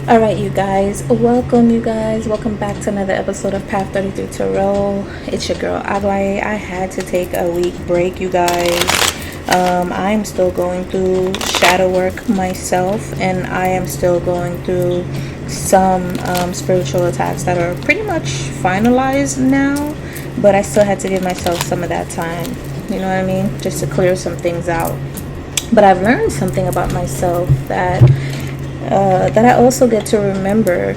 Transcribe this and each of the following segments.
All right, you guys, welcome back to another episode of Path 33 Tarot. It's your girl Aglaé. I had to take a week break, you guys. I'm still going through shadow work myself, and I am still going through some spiritual attacks that are pretty much finalized now, but I still had to give myself some of that time, you know what I mean, just to clear some things out. But I've learned something about myself that I also get to remember.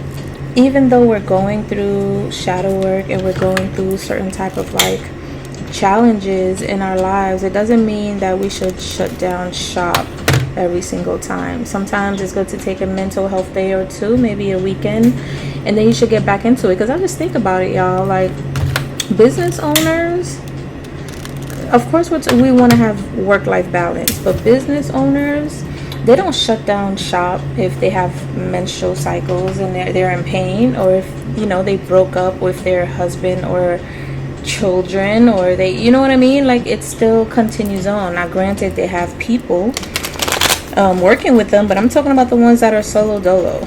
Even though we're going through shadow work and we're going through certain type of like challenges in our lives, it doesn't mean that we should shut down shop every single time. Sometimes it's good to take a mental health day or two, maybe a weekend, and then you should get back into it. Because I just think about it, y'all, like business owners, of course we want to have work-life balance, but business owners, they don't shut down shop if they have menstrual cycles and they're in pain, or if, you know, they broke up with their husband or children, or they, you know what I mean, like it still continues on. Now granted, they have people working with them, but I'm talking about the ones that are solo dolo.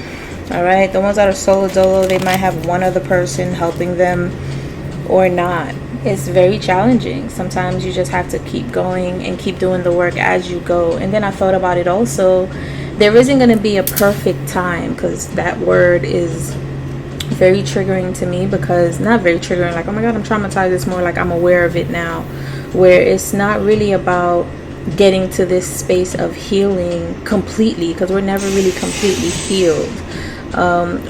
All right, the ones that are solo dolo, they might have one other person helping them or not. It's very challenging. Sometimes you just have to keep going and keep doing the work as you go. And then I thought about it also, there isn't going to be a perfect time, because that word is very triggering to me. Because not very triggering like, oh my god, I'm traumatized. It's more like I'm aware of it now, where it's not really about getting to this space of healing completely, because we're never really completely healed.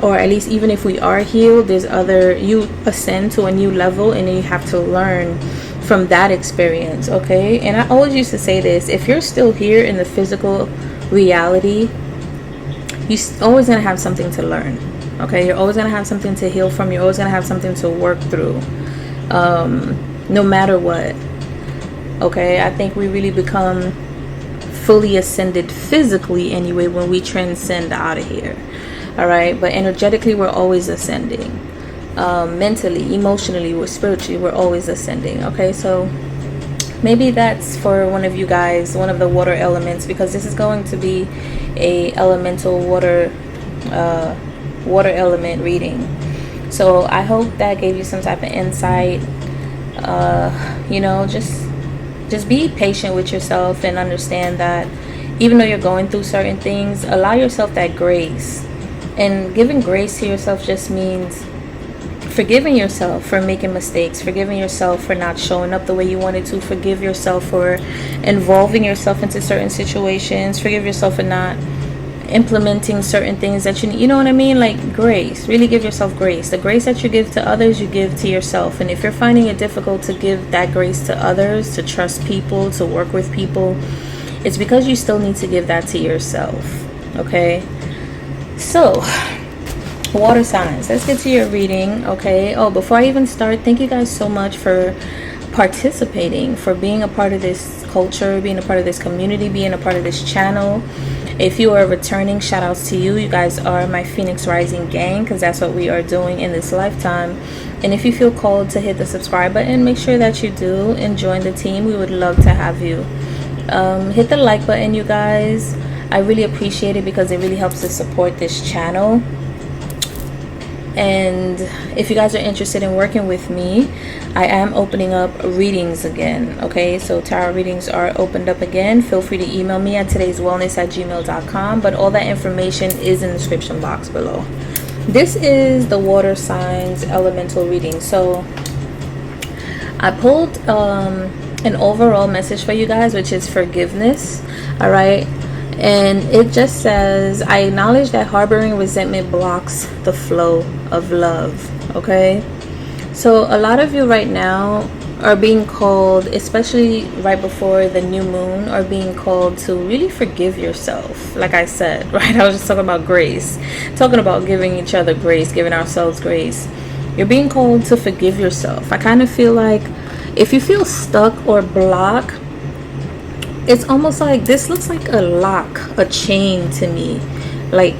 Or at least even if we are healed, there's you ascend to a new level, and then you have to learn from that experience. Okay, and I always used to say this: if you're still here in the physical reality, you're always gonna have something to learn. Okay, you're always gonna have something to heal from. You're always gonna have something to work through, no matter what. Okay, I think we really become fully ascended physically anyway when we transcend out of here. All right, but energetically we're always ascending. Mentally, emotionally, spiritually, we're always ascending. Okay, so maybe that's for one of you guys, one of the water elements, because this is going to be a elemental water element reading. So I hope that gave you some type of insight. You know, just be patient with yourself and understand that even though you're going through certain things, allow yourself that grace. And giving grace to yourself just means forgiving yourself for making mistakes, forgiving yourself for not showing up the way you wanted to, forgive yourself for involving yourself into certain situations, forgive yourself for not implementing certain things that you know what I mean? Like grace. Really give yourself grace. The grace that you give to others, you give to yourself. And if you're finding it difficult to give that grace to others, to trust people, to work with people, it's because you still need to give that to yourself. Okay? So, water signs, let's get to your reading. Okay, oh, before I even start, thank you guys so much for participating, for being a part of this culture, being a part of this community, being a part of this channel. If you are returning, shout outs to you. You guys are my Phoenix Rising gang, because that's what we are doing in this lifetime. And if you feel called to hit the subscribe button, make sure that you do and join the team. We would love to have you. Hit the like button, you guys. I really appreciate it, because it really helps to support this channel. And if you guys are interested in working with me, I am opening up readings again. Okay, so tarot readings are opened up again. Feel free to email me at todayswellness@gmail.com, but all that information is in the description box below. This is the water signs elemental reading. So I pulled an overall message for you guys, which is forgiveness. All right, and it just says, I acknowledge that harboring resentment blocks the flow of love. Okay, so a lot of you right now are being called, especially right before the new moon, are being called to really forgive yourself. Like I said, right, I was just talking about grace, talking about giving each other grace, giving ourselves grace. You're being called to forgive yourself. I kind of feel like if you feel stuck or blocked, it's almost like this looks like a lock, a chain to me. Like,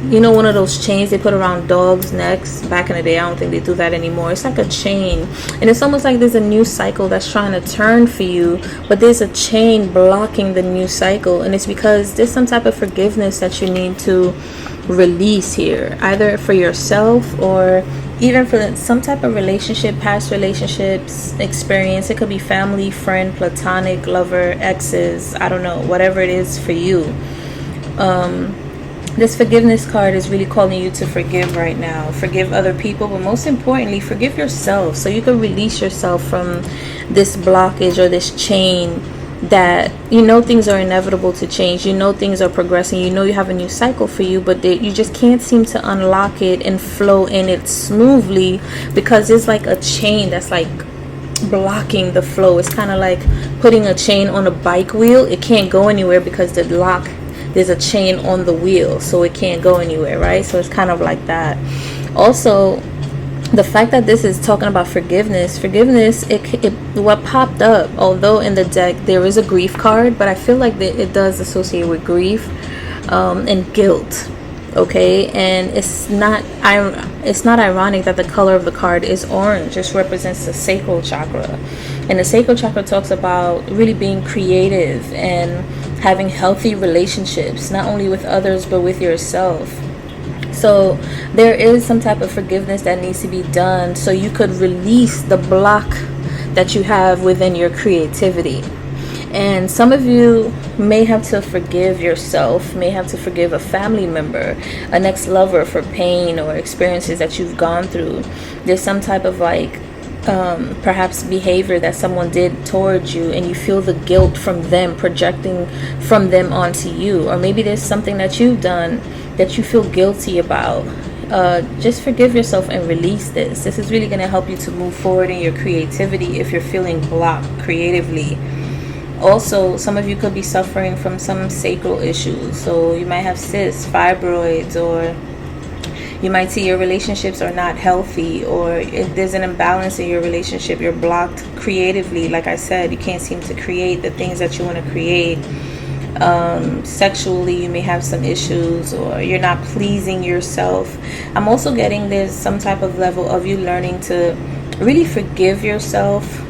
you know, one of those chains they put around dogs' necks back in the day. I don't think they do that anymore. It's like a chain, and it's almost like there's a new cycle that's trying to turn for you, but there's a chain blocking the new cycle. And it's because there's some type of forgiveness that you need to release here, either for yourself or even for some type of relationship, past relationships, experience. It could be family, friend, platonic, lover, exes, I don't know, whatever it is for you. This forgiveness card is really calling you to forgive right now. Forgive other people, but most importantly, forgive yourself, so you can release yourself from this blockage or this chain that you know things are inevitable to change. You know things are progressing. You know you have a new cycle for you, but you just can't seem to unlock it and flow in it smoothly because it's like a chain that's like blocking the flow. It's kind of like putting a chain on a bike wheel. It can't go anywhere because there's a chain on the wheel, so it can't go anywhere, right? So it's kind of like that. Also, the fact that this is talking about forgiveness, it what popped up, although in the deck there is a grief card, but I feel like it does associate with grief and guilt. Okay, and it's not ironic that the color of the card is orange. This represents the sacral chakra, and the sacral chakra talks about really being creative and having healthy relationships, not only with others but with yourself. So there is some type of forgiveness that needs to be done so you could release the block that you have within your creativity. And some of you may have to forgive yourself, may have to forgive a family member, an ex-lover for pain or experiences that you've gone through. There's some type of like perhaps behavior that someone did towards you, and you feel the guilt from them, projecting from them onto you. Or maybe there's something that you've done that you feel guilty about. Just forgive yourself and release this. This is really going to help you to move forward in your creativity if you're feeling blocked creatively. Also, some of you could be suffering from some sacral issues. So you might have cysts, fibroids, or you might see your relationships are not healthy, or if there's an imbalance in your relationship, you're blocked creatively. Like I said, you can't seem to create the things that you want to create. Sexually, you may have some issues, or you're not pleasing yourself. I'm also getting there's some type of level of you learning to really forgive yourself,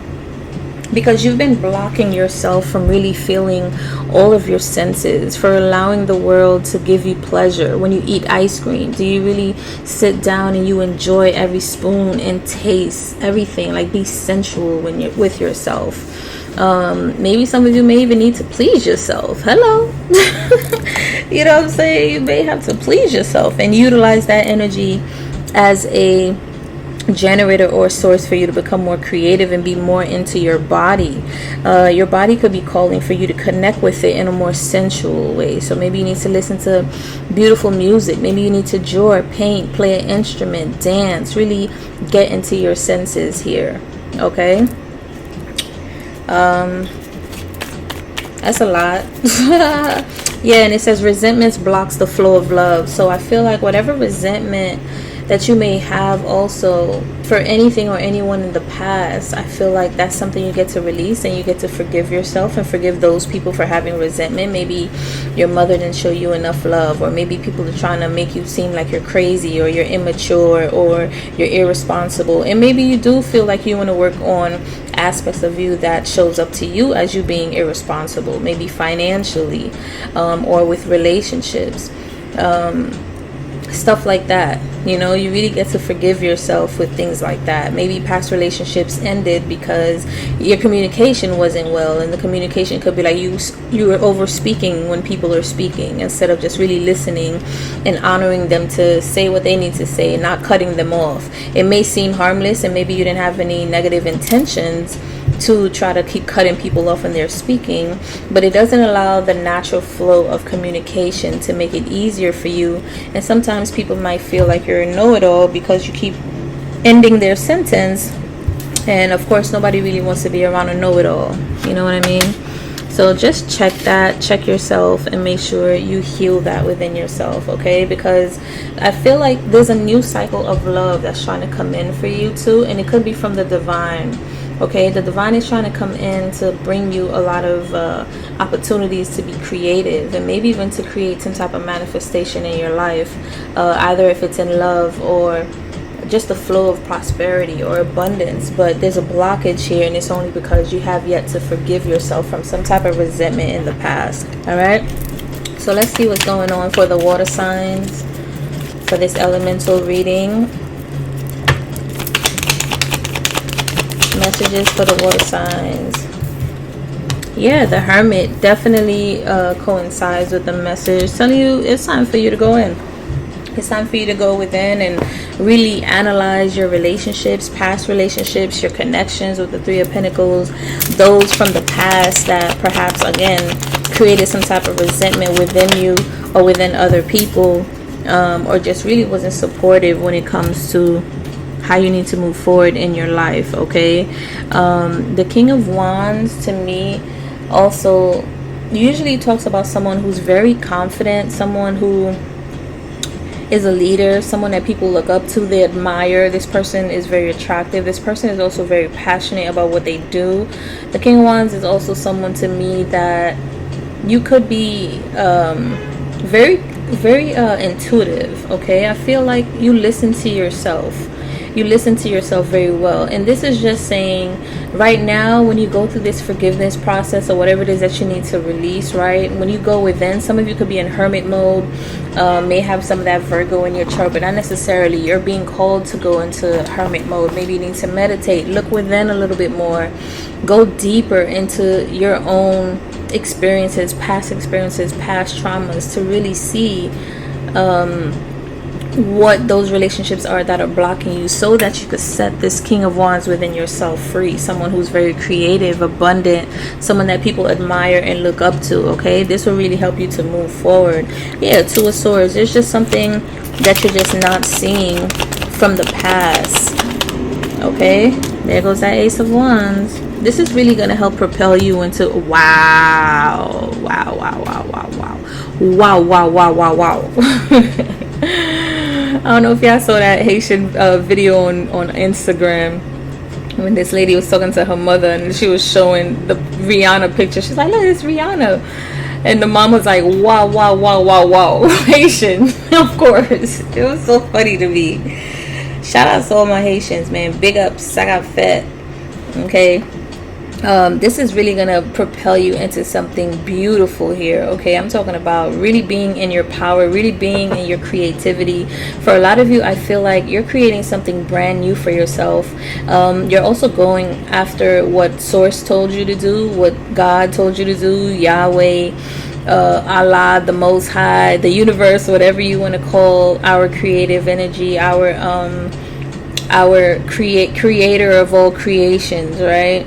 because you've been blocking yourself from really feeling all of your senses, for allowing the world to give you pleasure. When you eat ice cream, do you really sit down and you enjoy every spoon and taste everything, like be sensual when you're with yourself? Maybe some of you may even need to please yourself. Hello. You know what I'm saying? You may have to please yourself and utilize that energy as a generator or source for you to become more creative and be more into your body. Your body could be calling for you to connect with it in a more sensual way. So maybe you need to listen to beautiful music. Maybe you need to draw, paint, play an instrument, dance, really get into your senses here. Okay. That's a lot. Yeah, and it says resentment blocks the flow of love. So I feel like whatever resentment that you may have also for anything or anyone in the past, I feel like that's something you get to release, and you get to forgive yourself and forgive those people for having resentment. Maybe your mother didn't show you enough love, or maybe people are trying to make you seem like you're crazy, or you're immature, or you're irresponsible. And maybe you do feel like you want to work on aspects of you that shows up to you as you being irresponsible, maybe financially, or with relationships, stuff like that. You know, you really get to forgive yourself with things like that. Maybe past relationships ended because your communication wasn't well, and the communication could be like you were over speaking when people are speaking, instead of just really listening and honoring them to say what they need to say and not cutting them off. It may seem harmless, and maybe you didn't have any negative intentions to try to keep cutting people off when they're speaking, but it doesn't allow the natural flow of communication to make it easier for you. And sometimes people might feel like you're a know-it-all because you keep ending their sentence, and of course nobody really wants to be around a know-it-all, you know what I mean? So just check yourself and make sure you heal that within yourself, okay? Because I feel like there's a new cycle of love that's trying to come in for you too, and it could be from the divine. Okay, the divine is trying to come in to bring you a lot of opportunities to be creative, and maybe even to create some type of manifestation in your life, either if it's in love or just the flow of prosperity or abundance. But there's a blockage here, and it's only because you have yet to forgive yourself from some type of resentment in the past. All right, so let's see what's going on for the water signs. for this elemental reading. Messages for the water signs. Yeah, the Hermit definitely coincides with the message telling you it's time for you to go in. It's time for you to go within and really analyze your relationships, past relationships, your connections with the Three of Pentacles, those from the past that perhaps, again, created some type of resentment within you or within other people, or just really wasn't supportive when it comes to how you need to move forward in your life. Okay, the King of Wands to me also usually talks about someone who's very confident, someone who is a leader, someone that people look up to, they admire. This person is very attractive. This person is also very passionate about what they do. The King of Wands is also someone to me that you could be very intuitive. Okay, I feel like you listen to yourself. You listen to yourself very well. And this is just saying right now, when you go through this forgiveness process or whatever it is that you need to release, right? When you go within, some of you could be in hermit mode, may have some of that Virgo in your chart, but not necessarily. You're being called to go into hermit mode. Maybe you need to meditate, look within a little bit more, go deeper into your own experiences, past traumas, to really see what those relationships are that are blocking you, so that you could set this King of Wands within yourself free. Someone who's very creative, abundant, someone that people admire and look up to. Okay, this will really help you to move forward. Yeah, Two of Swords. There's just something that you're just not seeing from the past. Okay, there goes that Ace of Wands. This is really going to help propel you into wow. I don't know if y'all saw that Haitian video on Instagram when this lady was talking to her mother and she was showing the Rihanna picture. She's like, look, it's Rihanna. And the mom was like, wow. Haitian, of course. It was so funny to me. Shout out to all my Haitians, man. Big ups. I got fed. Okay. This is really going to propel you into something beautiful here. Okay, I'm talking about really being in your power, really being in your creativity. For a lot of you, I feel like you're creating something brand new for yourself. You're also going after what Source told you to do, what God told you to do, Yahweh, Allah, the Most High, the universe, whatever you want to call our creative energy, our creator of all creations, right?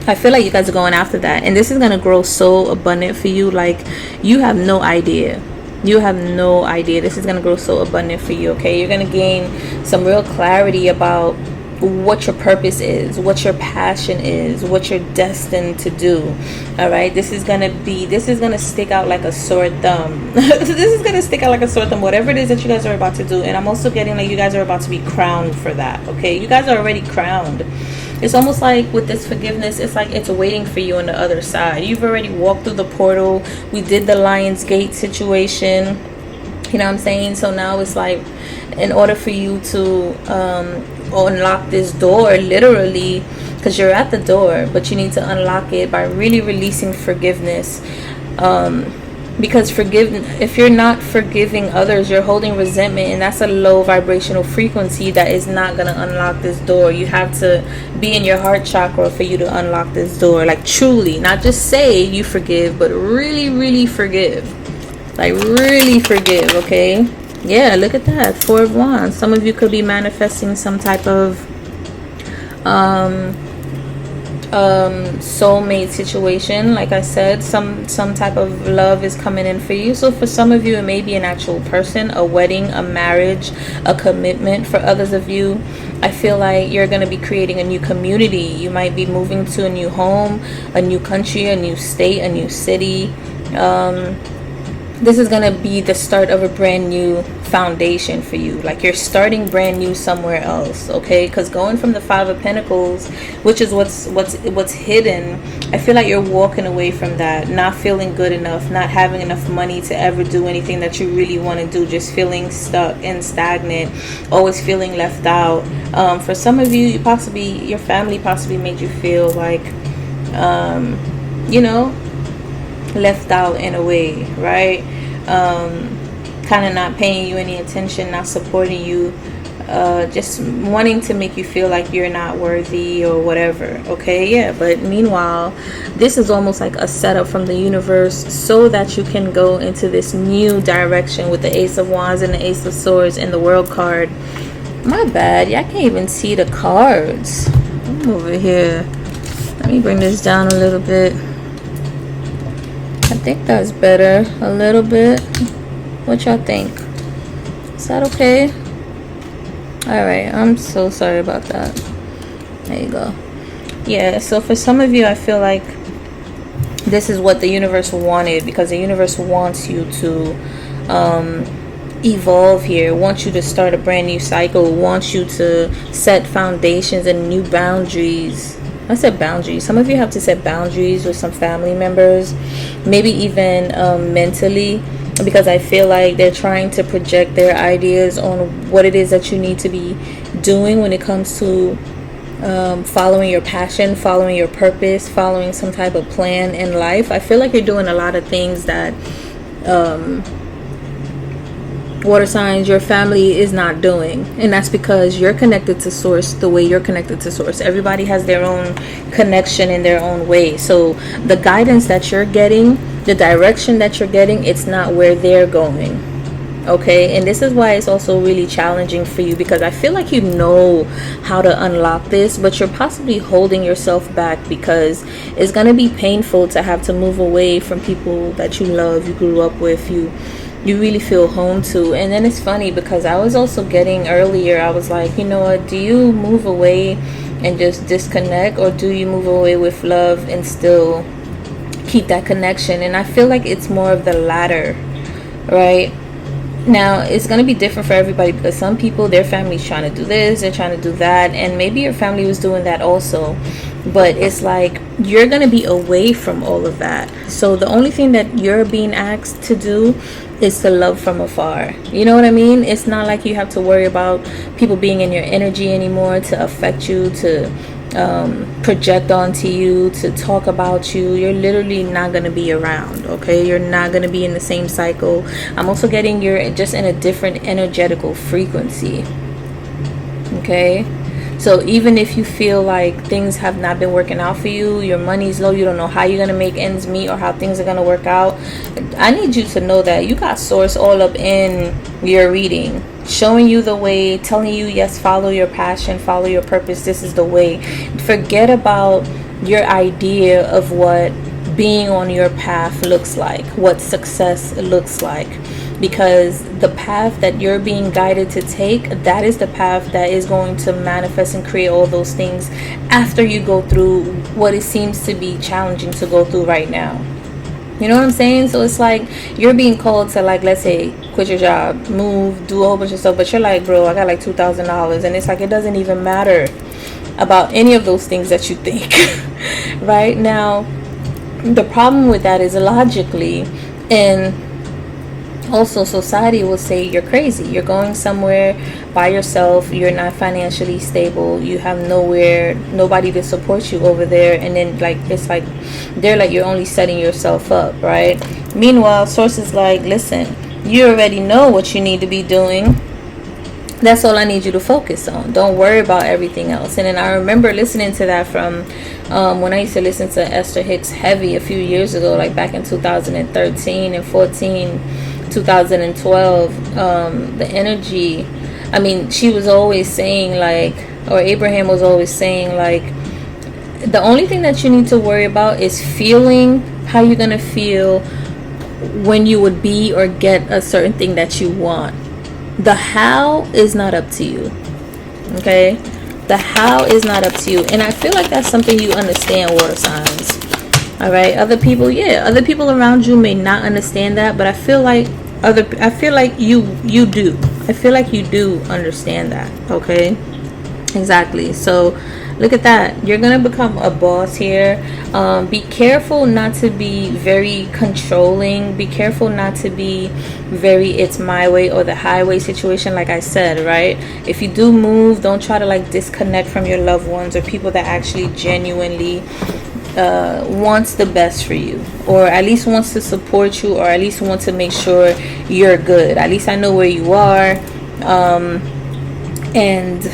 I feel like you guys are going after that, and this is going to grow so abundant for you, like you have no idea. This is going to grow so abundant for you. Okay, you're going to gain some real clarity about what your purpose is, what your passion is, what you're destined to do. All right, this is going to stick out like a sore thumb. This is going to stick out like a sore thumb, whatever it is that you guys are about to do. And I'm also getting like you guys are about to be crowned for that. Okay, you guys are already crowned. It's almost like with this forgiveness, it's like it's waiting for you on the other side. You've already walked through the portal. We did the Lion's Gate situation. You know what I'm saying? So now it's like, in order for you to unlock this door, literally, because you're at the door, but you need to unlock it by really releasing forgiveness. Because if you're not forgiving others, you're holding resentment, and that's a low vibrational frequency that is not going to unlock this door. You have to be in your heart chakra for you to unlock this door. Like truly, not just say you forgive, but really forgive. Like really forgive. Okay, yeah, look at that, Four of Wands. Some of you could be manifesting some type of soulmate situation. Like I said, some type of love is coming in for you. So for some of you, it may be an actual person, a wedding, a marriage, a commitment. For others of you, I feel like you're going to be creating a new community. You might be moving to a new home, a new country, a new state, a new city. This is going to be the start of a brand new foundation for you. Like you're starting brand new somewhere else. Okay, because going from the Five of Pentacles, which is what's hidden, I feel like you're walking away from that, not feeling good enough, not having enough money to ever do anything that you really want to do, just feeling stuck and stagnant, always feeling left out. For some of you, your family possibly made you feel like left out in a way, right? kind of not paying you any attention, not supporting you, just wanting to make you feel like you're not worthy or whatever. Okay, yeah, but meanwhile, this is almost like a setup from the universe so that you can go into this new direction with the Ace of Wands and the Ace of Swords and the World card. My bad, y'all can't even see the cards. I'm over here. Let me bring this down a little bit. I think that's better. A little bit. What y'all think? Is that okay? Alright, I'm so sorry about that. There you go. Yeah, so for some of you, I feel like this is what the universe wanted, because the universe wants you to evolve here, wants you to start a brand new cycle, wants you to set foundations and new boundaries. I said boundaries. Some of you have to set boundaries with some family members, maybe even mentally, because I feel like they're trying to project their ideas on what it is that you need to be doing when it comes to following your passion, following your purpose, following some type of plan in life. I feel like you're doing a lot of things that water signs, your family is not doing, and that's because you're connected to source the way you're connected to source. Everybody has their own connection in their own way, so the guidance that you're getting, the direction that you're getting, it's not where they're going. Okay, and this is why it's also really challenging for you, because I feel like you know how to unlock this, but you're possibly holding yourself back because it's going to be painful to have to move away from people that you love, you grew up with, you really feel home to. And then it's funny because I was also getting earlier, I was like, you know what, do you move away and just disconnect, or do you move away with love and still keep that connection? And I feel like it's more of the latter, right? Now it's going to be different for everybody, because some people, their family's trying to do this, they're trying to do that, and maybe your family was doing that also, but it's like you're going to be away from all of that. So the only thing that you're being asked to do is to love from afar. You know what I mean? It's not like you have to worry about people being in your energy anymore, to affect you, to project onto you, to talk about you. You're literally not going to be around. Okay, you're not going to be in the same cycle. I'm also getting you're just in a different energetical frequency. Okay, so even if you feel like things have not been working out for you, your money's low, you don't know how you're going to make ends meet or how things are going to work out, I need you to know that you got source all up in your reading, showing you the way, telling you, yes, follow your passion, follow your purpose, this is the way. Forget about your idea of what being on your path looks like, what success looks like, because the path that you're being guided to take, that is the path that is going to manifest and create all those things after you go through what it seems to be challenging to go through right now. You know what I'm saying? So it's like you're being called to, like, let's say, quit your job, move, do a whole bunch of stuff, but you're like, bro, I got like $2,000, and it's like it doesn't even matter about any of those things that you think. Right now, the problem with that is logically, and also society will say you're crazy, you're going somewhere by yourself, you're not financially stable, you have nobody to support you over there, and then like it's like they're like you're only setting yourself up, right? Meanwhile, sources like, listen, you already know what you need to be doing. That's all I need you to focus on. Don't worry about everything else. And then I remember listening to that from when I used to listen to Esther Hicks heavy a few years ago, like back in 2013 and 14, 2012. The energy, I mean, she was always saying, like, or Abraham was always saying, like, the only thing that you need to worry about is feeling how you're going to feel when you would be or get a certain thing that you want. The how is not up to you. Okay, the how is not up to you, and I feel like that's something you understand, water signs. All right, other people around you may not understand that, but I feel like you do. I feel like you do understand that. Okay, exactly. So look at that. You're gonna become a boss here. Be careful not to be very controlling. Be careful not to be very it's my way or the highway situation, like I said, right? If you do move, don't try to like disconnect from your loved ones or people that actually genuinely wants the best for you, or at least wants to support you, or at least wants to make sure you're good. At least I know where you are. And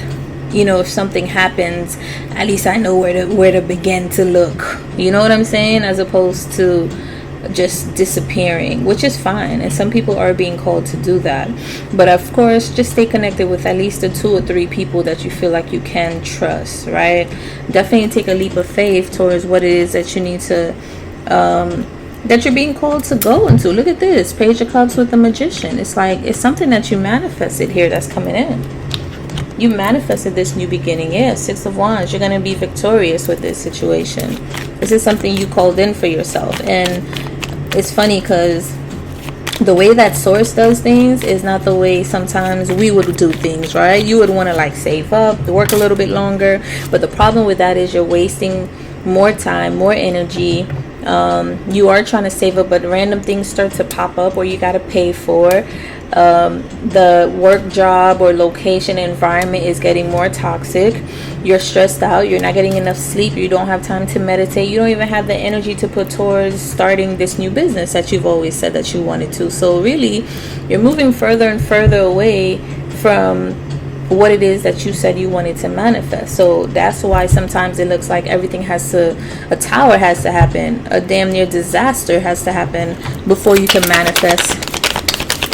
if something happens, at least I know where to begin to look. You know what I'm saying? As opposed to just disappearing, which is fine, and some people are being called to do that. But of course, just stay connected with at least the 2 or 3 people that you feel like you can trust, right? Definitely take a leap of faith towards what it is that you need to that you're being called to go into. Look at this Page of Cups with the Magician. It's like it's something that you manifested here that's coming in. You manifested this new beginning. Yeah, 6 of Wands. You're going to be victorious with this situation. This is something you called in for yourself. And it's funny because the way that Source does things is not the way sometimes we would do things, right? You would want to like save up, work a little bit longer. But the problem with that is you're wasting more time, more energy. You are trying to save up, but random things start to pop up where you got to pay for. The work job or location environment is getting more toxic. You're stressed out. You're not getting enough sleep. You don't have time to meditate. You don't even have the energy to put towards starting this new business that you've always said that you wanted to. So really, you're moving further and further away from what it is that you said you wanted to manifest. So that's why sometimes it looks like everything a tower has to happen, a damn near disaster has to happen before you can manifest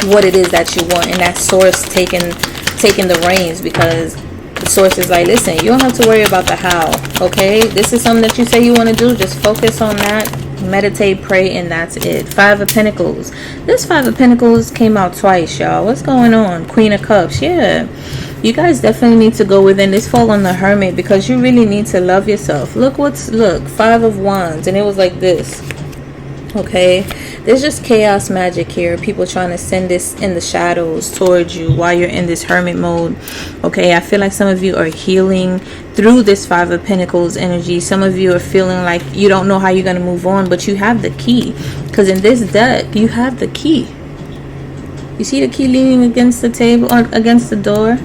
what it is that you want. And that Source taking the reins, because the Source is like, listen, you don't have to worry about the how, okay? This is something that you say you want to do. Just focus on that, meditate, pray, and that's it. 5 of Pentacles. This 5 of Pentacles came out twice, y'all. What's going on? Queen of Cups. Yeah, you guys definitely need to go within. This fall on the Hermit, because you really need to love yourself. Look 5 of Wands, and it was like this. Okay, there's just chaos magic here. People trying to send this in the shadows towards you while you're in this hermit mode. Okay, I feel like some of you are healing through this 5 of Pentacles energy. Some of you are feeling like you don't know how you're going to move on, but you have the key, because in this deck you have the key. You see the key leaning against the table or against the door?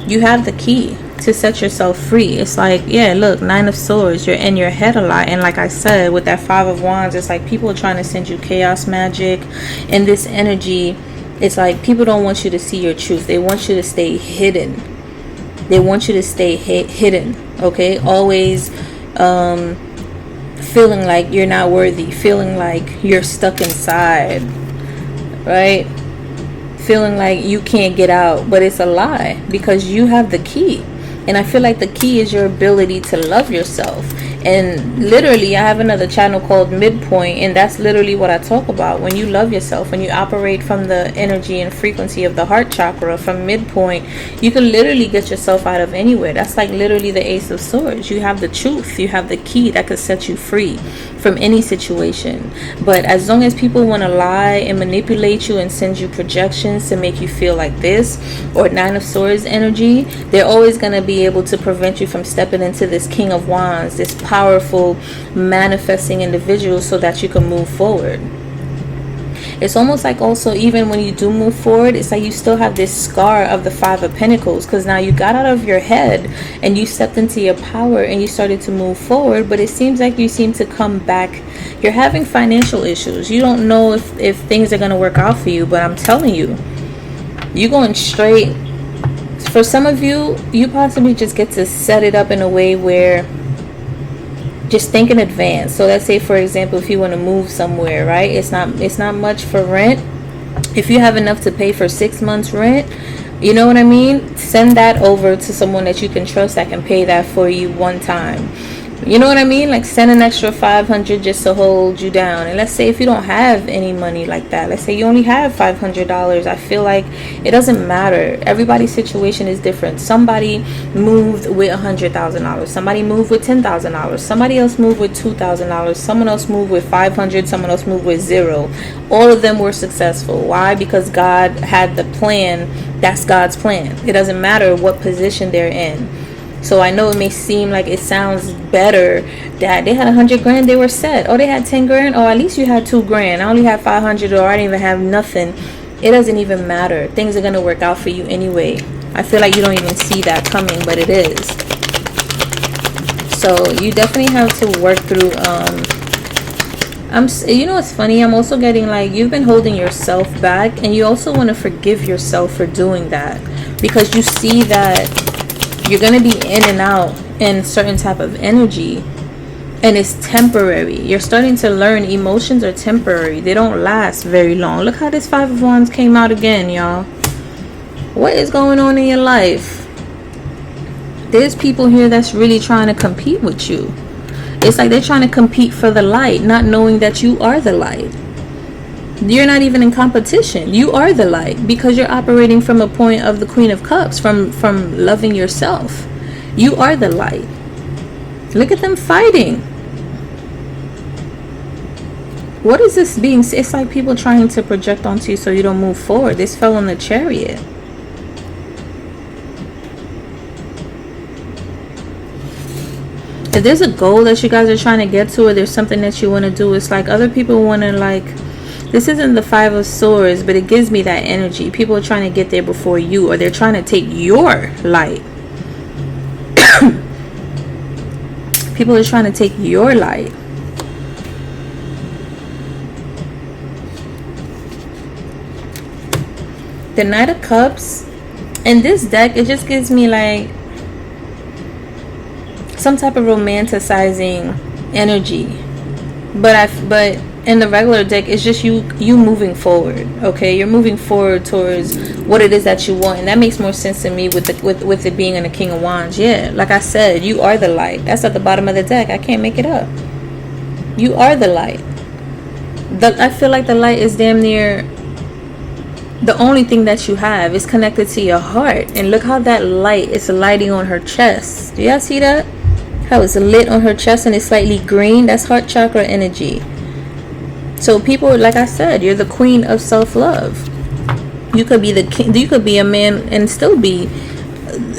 You have the key to set yourself free. It's like, yeah, look, 9 of Swords. You're in your head a lot, and like I said, with that 5 of Wands, it's like people are trying to send you chaos magic. In this energy, it's like people don't want you to see your truth. They want you to stay hidden. They want you to stay hidden. Okay, always feeling like you're not worthy, feeling like you're stuck inside, right? Feeling like you can't get out. But it's a lie, because you have the key. And I feel like the key is your ability to love yourself. And literally, I have another channel called Midpoint, and that's literally what I talk about. When you love yourself, when you operate from the energy and frequency of the heart chakra, from midpoint, you can literally get yourself out of anywhere. That's like literally the Ace of Swords. You have the truth. You have the key that could set you free from any situation. But as long as people want to lie and manipulate you and send you projections to make you feel like this, or 9 of Swords energy, they're always going to be able to prevent you from stepping into this King of Wands, this powerful manifesting individual, so that you can move forward. It's almost like also, even when you do move forward, it's like you still have this scar of the 5 of Pentacles, because now you got out of your head and you stepped into your power and you started to move forward. But it seems like you seem to come back. You're having financial issues. You don't know if things are going to work out for you, but I'm telling you, you're going straight. For some of you, you possibly just get to set it up in a way where just think in advance. So let's say, for example, if you want to move somewhere, right? It's not much for rent. If you have enough to pay for 6 months rent, you know what I mean? Send that over to someone that you can trust that can pay that for you one time. You know what I mean? Like, send an extra $500 just to hold you down. And let's say if you don't have any money like that, let's say you only have $500, I feel like it doesn't matter. Everybody's situation is different. Somebody moved with $100,000. Somebody moved with $10,000. Somebody else moved with $2,000. Someone else moved with $500. Someone else moved with $0. All of them were successful. Why? Because God had the plan. That's God's plan. It doesn't matter what position they're in. So I know it may seem like it sounds better that they had 100 grand, they were set. Oh, they had 10 grand. Oh, at least you had 2 grand. I only had 500, or I didn't even have nothing. It doesn't even matter. Things are going to work out for you anyway. I feel like you don't even see that coming, but it is. So you definitely have to work through you know what's funny, I'm also getting like you've been holding yourself back, and you also want to forgive yourself for doing that, because you see that you're going to be in and out in certain type of energy, and it's temporary. You're starting to learn emotions are temporary. They don't last very long. Look how this Five of Wands came out again, y'all. What is going on in your life? There's people here that's really trying to compete with you. It's like they're trying to compete for the light, not knowing that you are the light. You're not even in competition. You are the light, because you're operating from a point of the Queen of Cups, from loving yourself. You are the light. Look at them fighting. What is this being? It's like people trying to project onto you so you don't move forward. This fell on the Chariot. If there's a goal that you guys are trying to get to, or there's something that you want to do, it's like other people want to, like, this isn't the Five of Swords, but it gives me that energy. People are trying to get there before you, or they're trying to take your light. People are trying to take your light. The Knight of Cups in this deck, it just gives me like some type of romanticizing energy, but in the regular deck, it's just you moving forward. Okay, you're moving forward towards what it is that you want, and that makes more sense to me with it being in the King of Wands. Yeah, like I said, you are the light. That's at the bottom of the deck. I can't make it up. You are the light. I feel like the light is damn near the only thing that you have. Is connected to your heart, and look how that light is lighting on her chest. Do y'all see that? How it's lit on her chest and it's slightly green. That's heart chakra energy. So people, like I said, you're the queen of self-love. You could be the king. You could be a man and still be.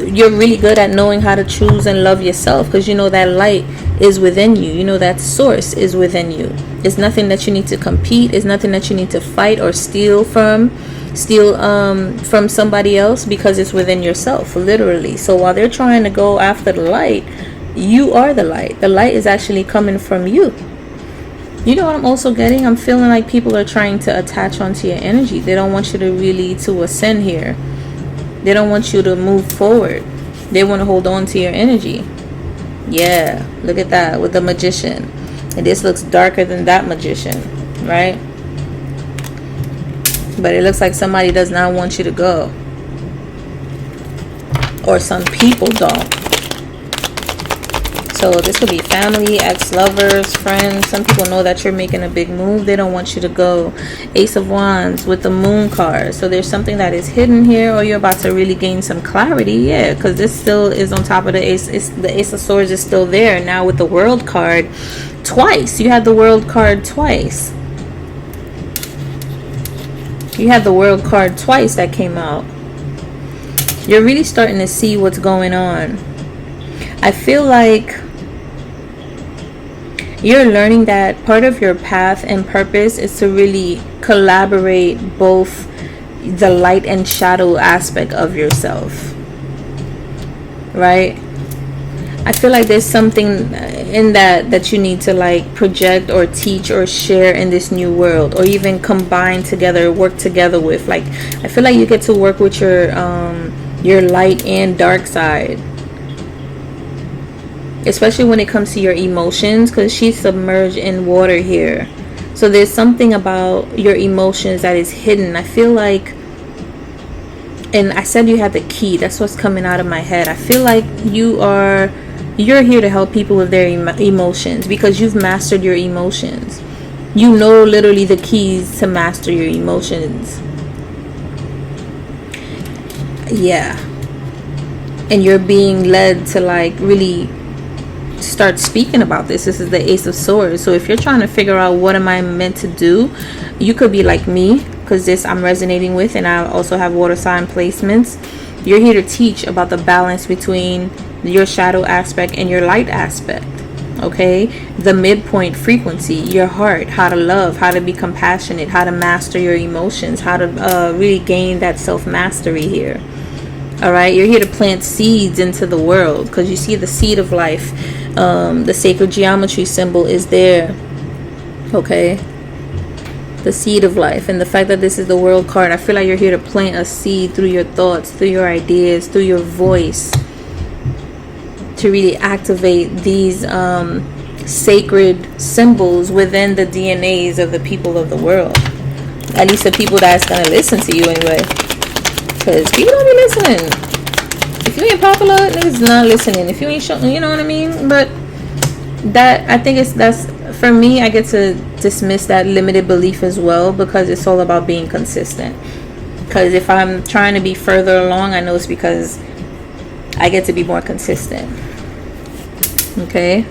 You're really good at knowing how to choose and love yourself, because you know that light is within you. You know that source is within you. It's nothing that you need to compete. It's nothing that you need to fight or steal from somebody else, because it's within yourself, literally. So while they're trying to go after the light, you are the light. The light is actually coming from you. You know what I'm also getting? I'm feeling like people are trying to attach onto your energy. They don't want you to ascend here. They don't want you to move forward. They want to hold on to your energy. Yeah, look at that with the Magician. And this looks darker than that Magician, right? But it looks like somebody does not want you to go. Or some people don't. So this could be family, ex-lovers, friends. Some people know that you're making a big move. They don't want you to go. Ace of Wands with the Moon card. So there's something that is hidden here, or you're about to really gain some clarity. Yeah, because this still is on top of the Ace. The Ace of Swords is still there. Now with the World card twice. You had the World card twice. You had the World card twice that came out. You're really starting to see what's going on. I feel like you're learning that part of your path and purpose is to really collaborate both the light and shadow aspect of yourself, right? I feel like there's something in that you need to like project or teach or share in this new world, or even combine together, work together with. Like, I feel like you get to work with your light and dark side, especially when it comes to your emotions, because she's submerged in water here. So there's something about your emotions that is hidden. I feel like, and I said you had the key. That's what's coming out of my head. I feel like you're here to help people with their emotions, because you've mastered your emotions. You know literally the keys to master your emotions. Yeah. And you're being led to like really start speaking about this. This is the Ace of Swords. So if you're trying to figure out what am I meant to do, you could be like me, because this I'm resonating with, and I also have water sign placements. You're here to teach about the balance between your shadow aspect and your light aspect. Okay, the midpoint frequency, your heart, how to love, how to be compassionate, how to master your emotions, how to really gain that self-mastery here. All right, you're here to plant seeds into the world, because you see the seed of life The sacred geometry symbol is there. Okay, the seed of life, and the fact that this is the world card, I feel like you're here to plant a seed through your thoughts, through your ideas, through your voice, to really activate these sacred symbols within the DNAs of the people of the world. At least the people that's gonna listen to you anyway, because people don't be listening. If you ain't popular, niggas not listening. If you ain't showing, you know what I mean. But that, I think that's for me. I get to dismiss that limited belief as well, because it's all about being consistent. Because if I'm trying to be further along, I know it's because I get to be more consistent. Okay.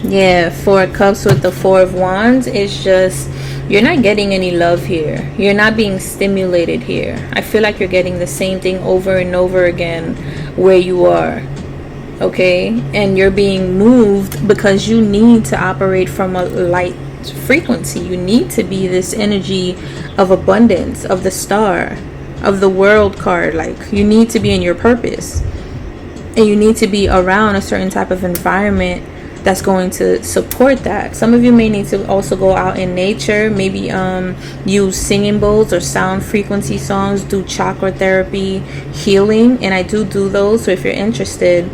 Yeah, 4 of Cups with the 4 of Wands. It's just, you're not getting any love here. You're not being stimulated here. I feel like you're getting the same thing over and over again where you are. Okay? And you're being moved because you need to operate from a light frequency. You need to be this energy of abundance, of the star, of the world card. Like, you need to be in your purpose. And you need to be around a certain type of environment that's going to support that. Some of you may need to also go out in nature, maybe use singing bowls or sound frequency songs, do chakra therapy, healing, and I do those. So if you're interested,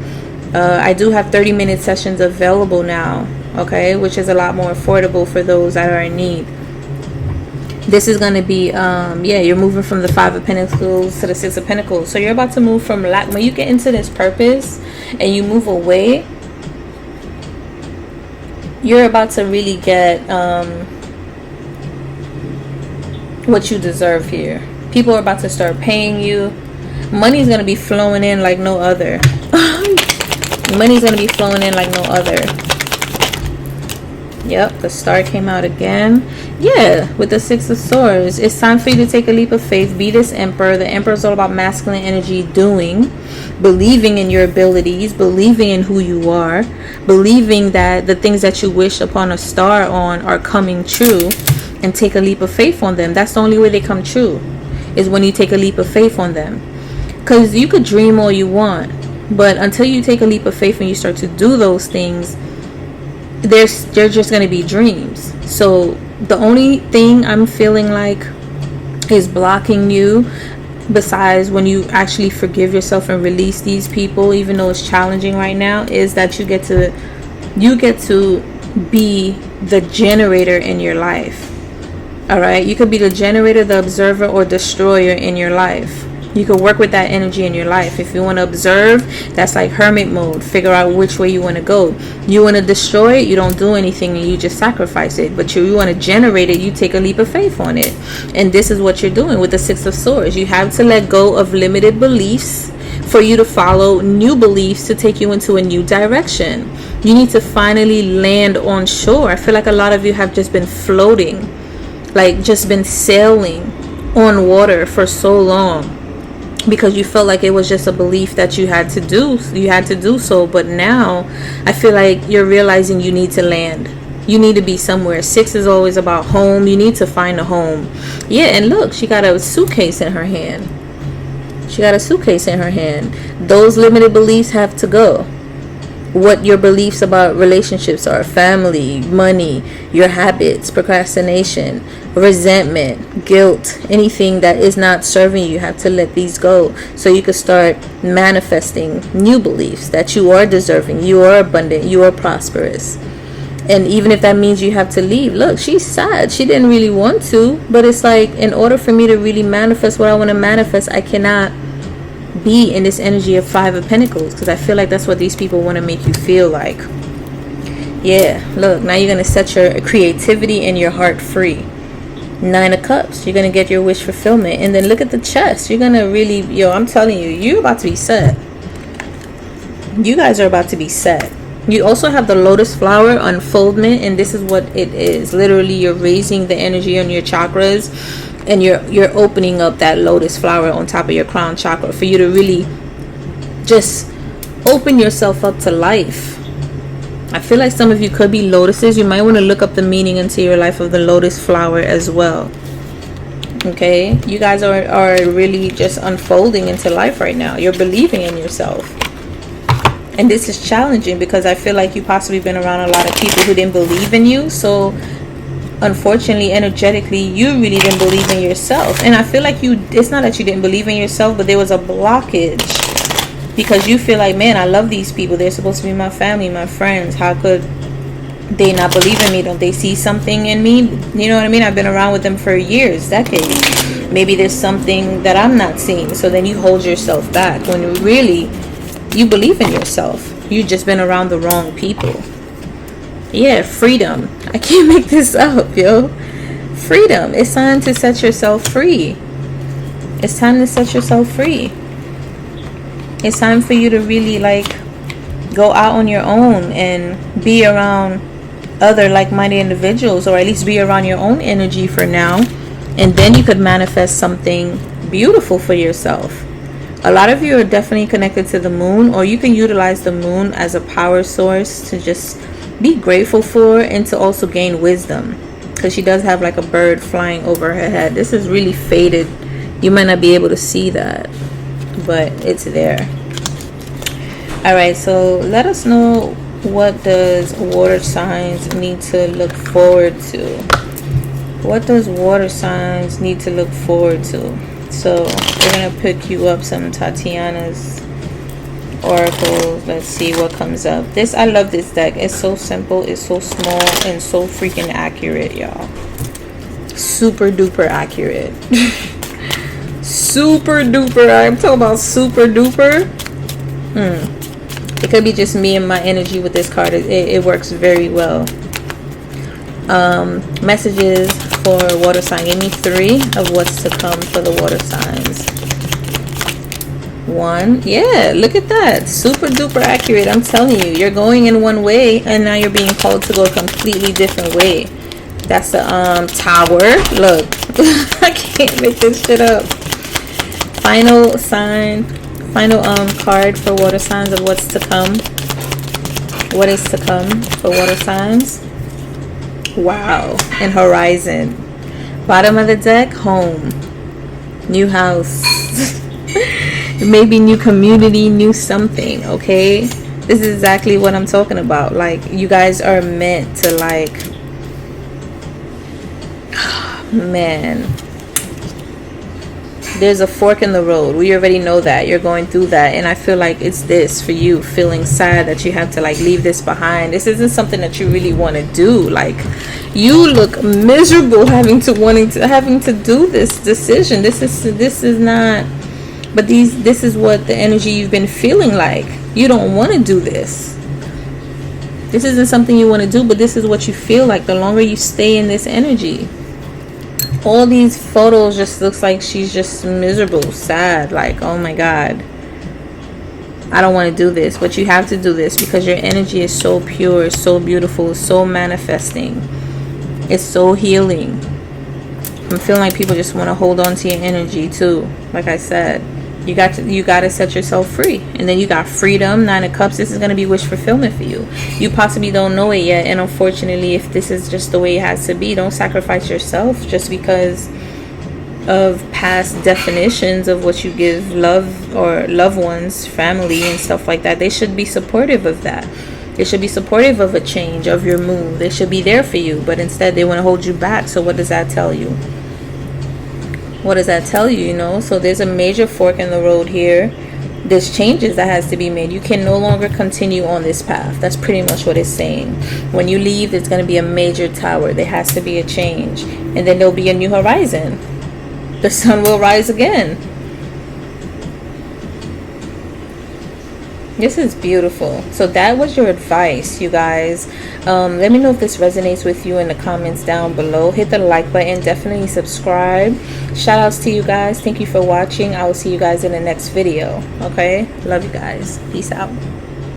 I do have 30-minute sessions available now, okay, which is a lot more affordable for those that are in need. This is going to be yeah, you're moving from the 5 of Pentacles to the 6 of Pentacles. So you're about to move from lack. When you get into this purpose and you move away, you're about to really get what you deserve here. People are about to start paying you. Money is going to be flowing in like no other. Money's going to be flowing in like no other. Yep, the star came out again. Yeah, with the 6 of Swords. It's time for you to take a leap of faith. Be this Emperor. The Emperor is all about masculine energy, doing, believing in your abilities, believing in who you are, believing that the things that you wish upon a star on are coming true, and take a leap of faith on them. That's the only way they come true, is when you take a leap of faith on them. Because you could dream all you want, but until you take a leap of faith and you start to do those things, they're just going to be dreams. So the only thing I'm feeling like is blocking you, besides when you actually forgive yourself and release these people, even though it's challenging right now, is that you get to be the generator in your life. All right, you could be the generator, the observer, or destroyer in your life. You can work with that energy in your life. If you want to observe, that's like hermit mode. Figure out which way you want to go. You want to destroy it, you don't do anything and you just sacrifice it. But you want to generate it, you take a leap of faith on it. And this is what you're doing with the 6 of Swords. You have to let go of limited beliefs for you to follow new beliefs to take you into a new direction. You need to finally land on shore. I feel like a lot of you have just been floating, like just been sailing on water for so long, because you felt like it was just a belief that you had to do so. But now I feel like you're realizing you need to land. You need to be somewhere. 6 is always about home. You need to find a home. Yeah, and look, she got a suitcase in her hand. Those limited beliefs have to go. What your beliefs about relationships are, family, money, your habits, procrastination, resentment, guilt, anything that is not serving you, have to let these go so you can start manifesting new beliefs that you are deserving, you are abundant, you are prosperous. And even if that means you have to leave, look, she's sad. She didn't really want to, but it's like, in order for me to really manifest what I want to manifest, I cannot be in this energy of 5 of Pentacles, because I feel like that's what these people want to make you feel like. Yeah, look, now you're going to set your creativity and your heart free. 9 of Cups, you're going to get your wish fulfillment. And then look at the chest. You're going to really, I'm telling you, you're about to be set. You guys are about to be set. You also have the lotus flower unfoldment, and this is what it is. Literally, you're raising the energy on your chakras, and you're opening up that lotus flower on top of your crown chakra for you to really just open yourself up to life. I feel like some of you could be lotuses. You might want to look up the meaning into your life of the lotus flower as well. Okay, you guys are really just unfolding into life right now. You're believing in yourself. And this is challenging because I feel like you possibly been around a lot of people who didn't believe in you. So unfortunately, energetically, you really didn't believe in yourself. And I feel like it's not that you didn't believe in yourself, but there was a blockage because you feel like, man, I love these people. They're supposed to be my family, my friends. How could they not believe in me? Don't they see something in me? You know what I mean? I've been around with them for years, decades. Maybe there's something that I'm not seeing. So then you hold yourself back when really you believe in yourself. You've just been around the wrong people. Yeah, freedom. I can't make this up, yo. Freedom. It's time to set yourself free. It's time to set yourself free. It's time for you to really like go out on your own and be around other like-minded individuals, or at least be around your own energy for now, and then you could manifest something beautiful for yourself. A lot of you are definitely connected to the moon, or you can utilize the moon as a power source to just be grateful for and to also gain wisdom, because she does have like a bird flying over her head. This is really faded. You might not be able to see that, but it's there. All right, so let us know, what does water signs need to look forward to? What does water signs need to look forward to? So we're gonna pick you up some Tatiana's oracles. Let's see what comes up. I love this deck. It's so simple, it's so small, and so freaking accurate, y'all. Super duper accurate. Super duper. I'm talking about super duper. It could be just me and my energy with this card. It works very well. Messages for water sign. Give me 3 of what's to come for the water signs. 1. Yeah, look at that. Super duper accurate. I'm telling you, you're going in one way and now you're being called to go a completely different way. That's the tower. Look. I can't make this shit up. Final sign. Final card for water signs of what's to come. What is to come for water signs? Wow. And horizon. Bottom of the deck, home. New house. Maybe new community, new something, okay? This is exactly what I'm talking about. Like, you guys are meant to like, man, there's a fork in the road. We already know that. You're going through that. And I feel like it's this for you, feeling sad that you have to like leave this behind. This isn't something that you really want to do. Like, you look miserable having to do this decision. This is not, but this is what the energy you've been feeling like. You don't want to do this. This isn't something you want to do, but this is what you feel like the longer you stay in this energy. All these photos just looks like she's just miserable, sad, like, oh my god, I don't want to do this. But you have to do this because your energy is so pure, so beautiful, so manifesting. It's so healing. I'm feeling like people just want to hold on to your energy too. Like I said, you got to set yourself free. And then you got freedom. 9 of Cups. This is going to be wish fulfillment for you. You possibly don't know it yet, and unfortunately, if this is just the way it has to be, don't sacrifice yourself just because of past definitions of what you give love or loved ones, family and stuff like that. They should be supportive of that. They should be supportive of a change, of your move. They should be there for you, but instead they want to hold you back. So what does that tell you? What does that tell you? You know, so there's a major fork in the road here. There's changes that has to be made. You can no longer continue on this path. That's pretty much what it's saying. When you leave, there's going to be a major tower. There has to be a change, and then there'll be a new horizon. The sun will rise again. This is beautiful. So that was your advice, you guys. Let me know if this resonates with you in the comments down below. Hit the like button. Definitely subscribe. Shout outs to you guys. Thank you for watching. I will see you guys in the next video. Okay? Love you guys. Peace out.